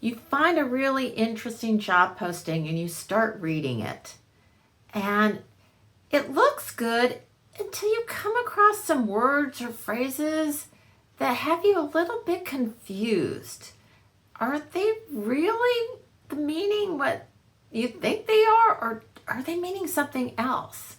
You find a really interesting job posting and you start reading it. And it looks good until you come across some words or phrases that have you a little bit confused. Are they really the meaning what you think they are, or are they meaning something else?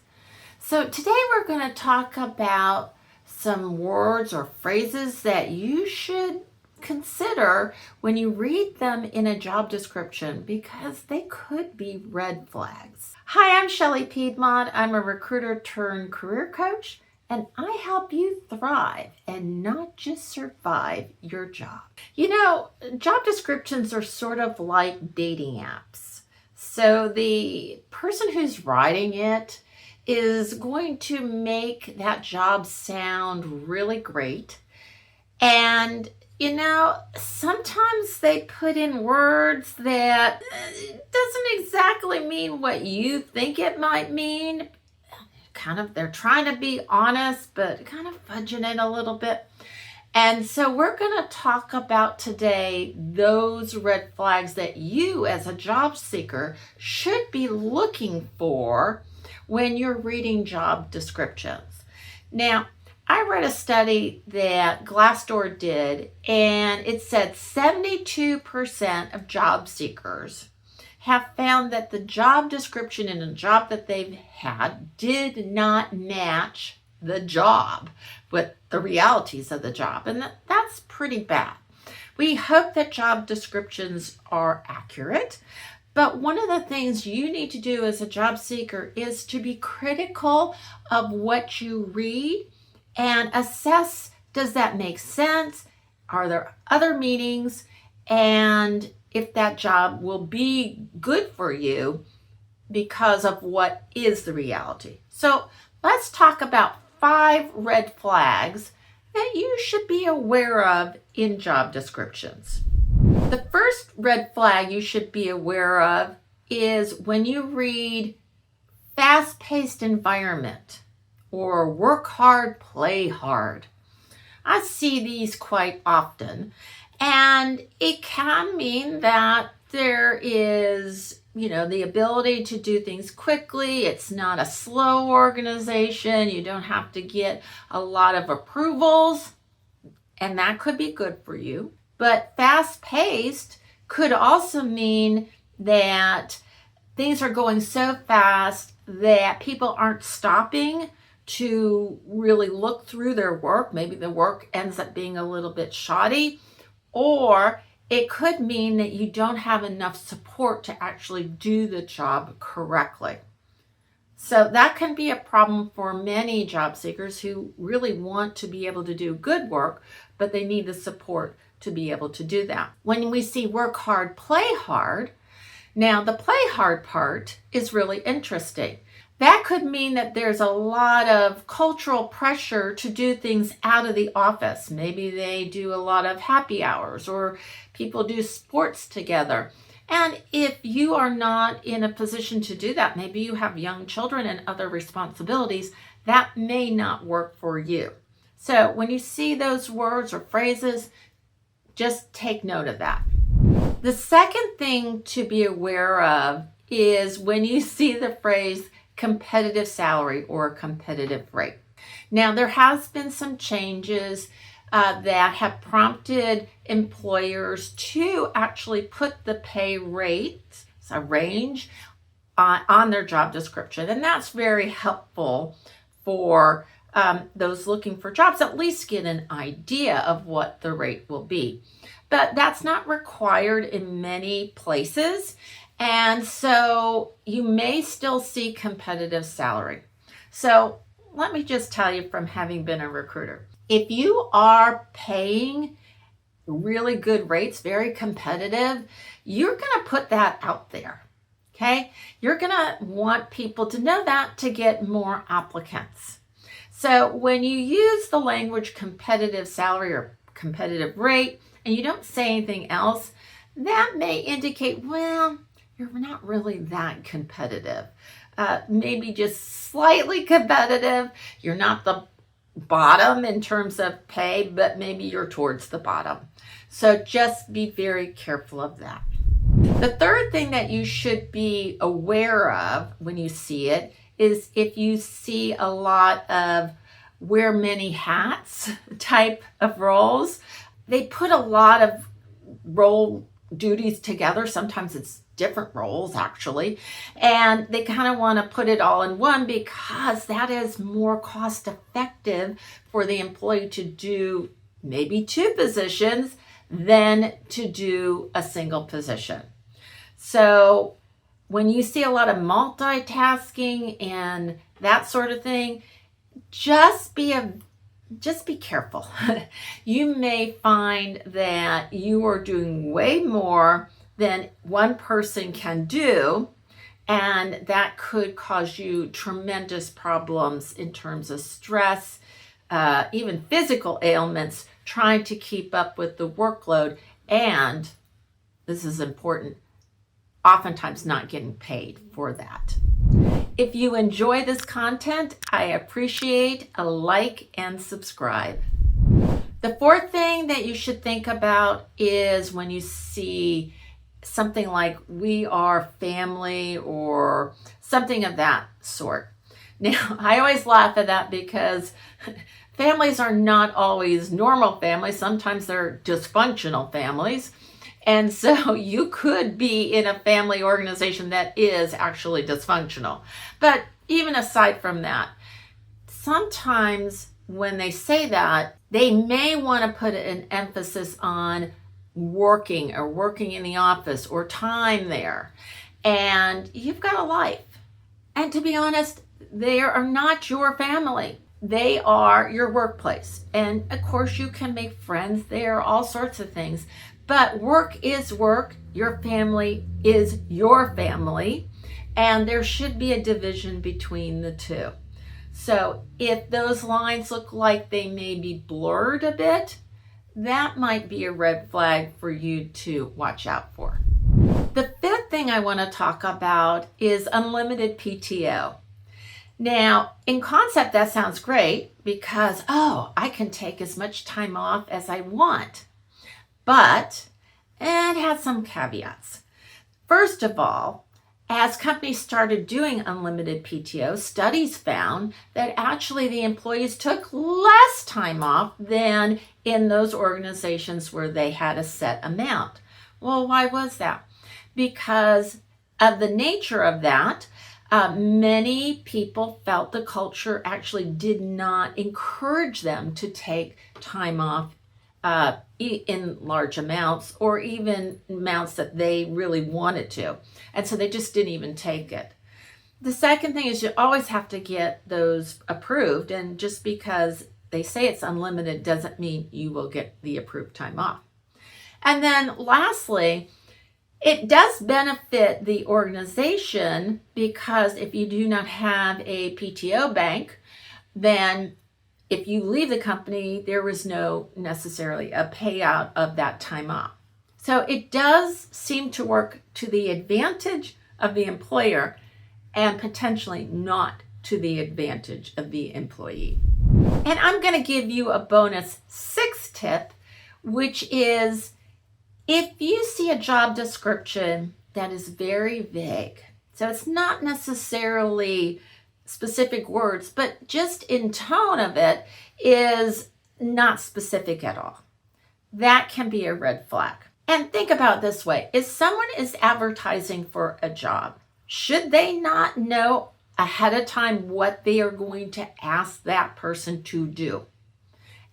So today we're going to talk about some words or phrases that you should consider when you read them in a job description because they could be red flags. Hi, I'm Shelley Piedmont. I'm a recruiter turned career coach, and I help you thrive and not just survive your job. You know, job descriptions are sort of like dating apps. So the person who's writing it is going to make that job sound really great. And you know, sometimes they put in words that doesn't exactly mean what you think it might mean. They're trying to be honest, but kind of fudging it a little bit. And so we're going to talk about today those red flags that you as a job seeker should be looking for when you're reading job descriptions. Now, I read a study that Glassdoor did, and it said 72% of job seekers have found that the job description in a job that they've had did not match the job with the realities of the job. And that's pretty bad. We hope that job descriptions are accurate, but one of the things you need to do as a job seeker is to be critical of what you read and assess, does that make sense? Are there other meanings? And if that job will be good for you because of what is the reality. So let's talk about 5 red flags that you should be aware of in job descriptions. The first red flag you should be aware of is when you read fast-paced environment or work hard, play hard. I see these quite often, and it can mean that there is, the ability to do things quickly. It's not a slow organization. You don't have to get a lot of approvals, and that could be good for you. But fast-paced could also mean that things are going so fast that people aren't stopping to really look through their work. Maybe the work ends up being a little bit shoddy, or it could mean that you don't have enough support to actually do the job correctly. So that can be a problem for many job seekers who really want to be able to do good work, but they need the support to be able to do that. When we see work hard, play hard, now the play hard part is really interesting. That could mean that there's a lot of cultural pressure to do things out of the office. Maybe they do a lot of happy hours or people do sports together. And if you are not in a position to do that, maybe you have young children and other responsibilities, that may not work for you. So when you see those words or phrases, just take note of that. The second thing to be aware of is when you see the phrase competitive salary or competitive rate. Now, there has been some changes that have prompted employers to actually put the pay rate, a range, on their job description. And that's very helpful for those looking for jobs, at least get an idea of what the rate will be. But that's not required in many places. And so you may still see competitive salary. So let me just tell you from having been a recruiter, if you are paying really good rates, very competitive, you're going to put that out there. Okay? You're going to want people to know that to get more applicants. So when you use the language competitive salary or competitive rate and you don't say anything else, that may indicate, well, you're not really that competitive. Maybe just slightly competitive. You're not the bottom in terms of pay, but maybe you're towards the bottom. So just be very careful of that. The third thing that you should be aware of when you see it is if you see a lot of wear many hats type of roles. They put a lot of role duties together. Sometimes it's different roles actually, and they kind of want to put it all in one because that is more cost effective for the employee to do maybe two positions than to do a single position. So when you see a lot of multitasking and that sort of thing, just be careful. You may find that you are doing way more than one person can do, and that could cause you tremendous problems in terms of stress, even physical ailments, trying to keep up with the workload, and this is important, oftentimes not getting paid for that. If you enjoy this content, I appreciate a like and subscribe. The fourth thing that you should think about is when you see something like "we are family" or something of that sort. Now, I always laugh at that because families are not always normal families. Sometimes they're dysfunctional families. And so you could be in a family organization that is actually dysfunctional. But even aside from that, sometimes when they say that, they may want to put an emphasis on working in the office or time there. And you've got a life. And to be honest, they are not your family. They are your workplace. And of course, you can make friends there, all sorts of things. But work is work. Your family is your family. And there should be a division between the two. So if those lines look like they may be blurred a bit, that might be a red flag for you to watch out for. The fifth thing I want to talk about is unlimited PTO. Now, in concept, that sounds great because, I can take as much time off as I want. But it has some caveats. First of all, as companies started doing unlimited PTO, studies found that actually the employees took less time off than in those organizations where they had a set amount. Well, why was that? Because of the nature of that, many people felt the culture actually did not encourage them to take time off in large amounts or even amounts that they really wanted to. And so they just didn't even take it. The second thing is you always have to get those approved. And just because they say it's unlimited doesn't mean you will get the approved time off. And then lastly, it does benefit the organization because if you do not have a PTO bank, then if you leave the company, there was no necessarily a payout of that time off. So it does seem to work to the advantage of the employer and potentially not to the advantage of the employee. And I'm going to give you a bonus sixth tip, which is if you see a job description that is very vague, so it's not necessarily specific words, but just in tone of it is not specific at all. That can be a red flag. And think about it this way. If someone is advertising for a job, should they not know ahead of time what they are going to ask that person to do?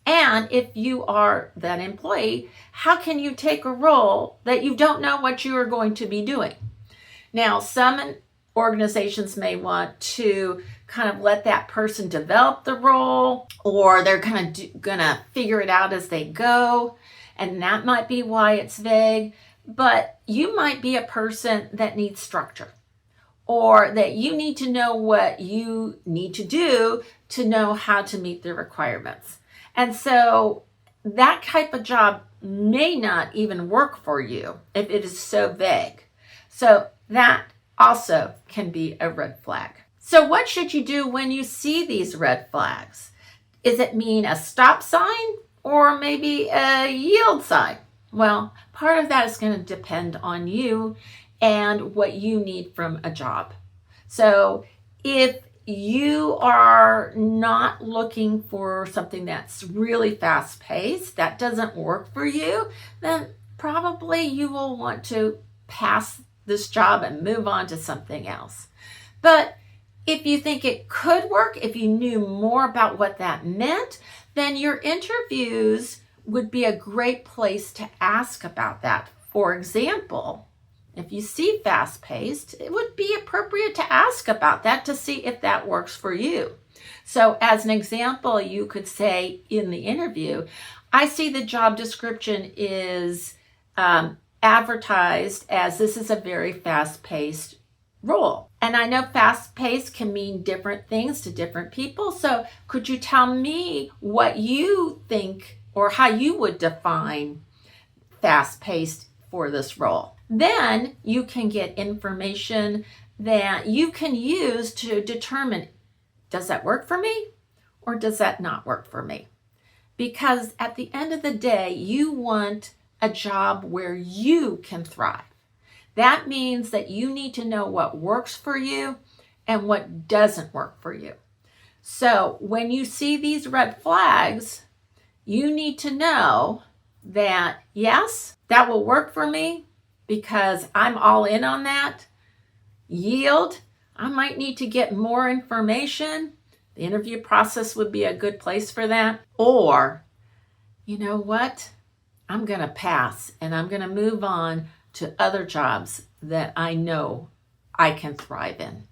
And if you are that employee, how can you take a role that you don't know what you are going to be doing? Now, some organizations may want to kind of let that person develop the role, or they're gonna figure it out as they go, and that might be why it's vague. But you might be a person that needs structure, or that you need to know what you need to do to know how to meet the requirements. And so that type of job may not even work for you if it is so vague. So that also can be a red flag. So what should you do when you see these red flags? Is it mean a stop sign or maybe a yield sign? Well, part of that is going to depend on you and what you need from a job. So if you are not looking for something that's really fast paced, that doesn't work for you, then probably you will want to pass this job and move on to something else. But if you think it could work, if you knew more about what that meant, then your interviews would be a great place to ask about that. For example, if you see fast-paced, it would be appropriate to ask about that to see if that works for you. So as an example, you could say in the interview, I see the job description is advertised as this is a very fast-paced role. And I know fast-paced can mean different things to different people. So could you tell me what you think or how you would define fast-paced for this role? Then you can get information that you can use to determine, does that work for me or does that not work for me? Because at the end of the day, you want a job where you can thrive. That means that you need to know what works for you and what doesn't work for you. So when you see these red flags, you need to know that, yes, that will work for me because I'm all in on that. Yield, I might need to get more information. The interview process would be a good place for that. Or, you know what? I'm going to pass and I'm going to move on to other jobs that I know I can thrive in.